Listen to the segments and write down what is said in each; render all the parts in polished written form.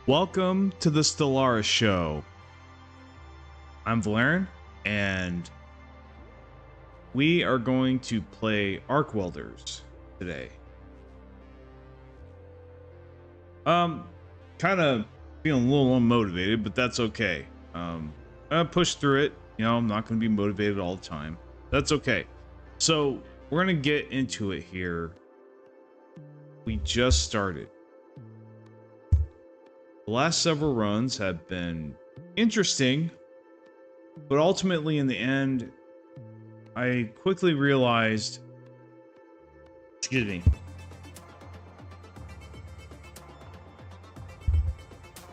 Welcome to the Stellaris show. I'm Volairen, and we are going to play arc welders today. Kind of feeling a little unmotivated, but that's okay. I push through it. You know, I'm not going to be motivated all the time. That's okay. So we're going to get into it here. We just started. The last several runs have been interesting, but ultimately in the end, I quickly realized, excuse me,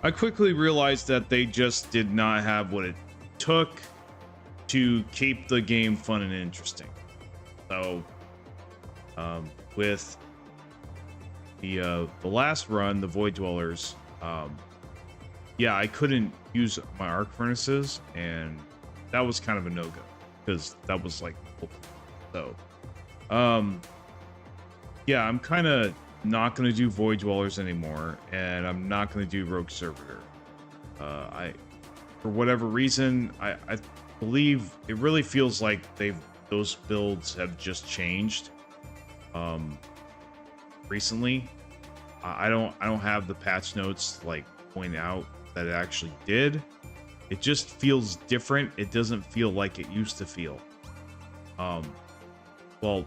that they just did not have what it took to keep the game fun and interesting. So, with the last run, the Void Dwellers, yeah, I couldn't use my arc furnaces, and that was kind of a no-go because that was like, so yeah, I'm kind of not going to do Void Dwellers anymore, and I'm not going to do Rogue Servitor. For whatever reason, I believe it really feels like those builds have just changed recently. I don't have the patch notes like point out that it actually did. It just feels different. It doesn't feel like it used to feel. Well,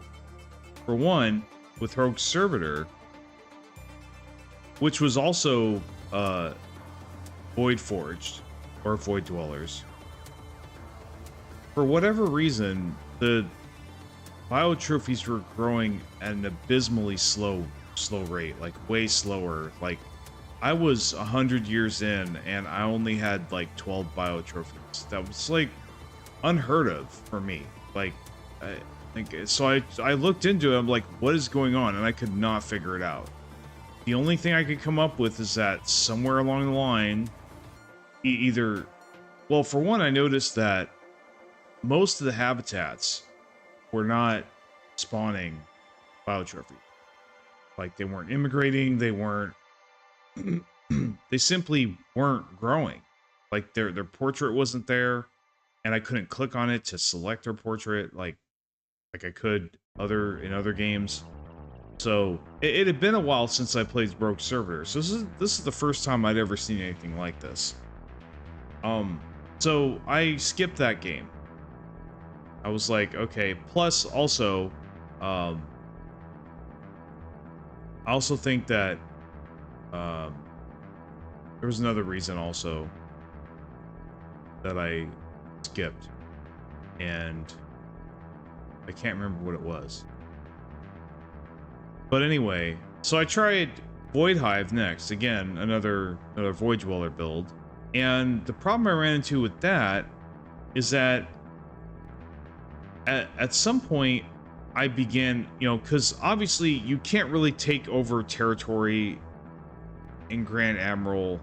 for one, with Rogue Servitor, which was also Void Forged or Void Dwellers, for whatever reason, the bio trophies were growing at an abysmally slow rate, like way slower. Like I was 100 years in and I only had like 12 bio trophies. That was like unheard of for me. Like I looked into it. I'm like, what is going on? And I could not figure it out. The only thing I could come up with is that somewhere along the line, either, well, for one, I noticed that most of the habitats were not spawning bio trophies. Like they weren't immigrating, they weren't they simply weren't growing. Like their portrait wasn't there, and I couldn't click on it to select their portrait like I could in other games. So it had been a while since I played Rogue Servitor. So this is the first time I'd ever seen anything like this. So I skipped that game. I was like, okay, plus also I also think that there was another reason also that I skipped, and I can't remember what it was. But anyway, so I tried Void Hive next. Again, another Void Dweller build. And the problem I ran into with that is that at some point I began, you know, because obviously you can't really take over territory in Grand Admiral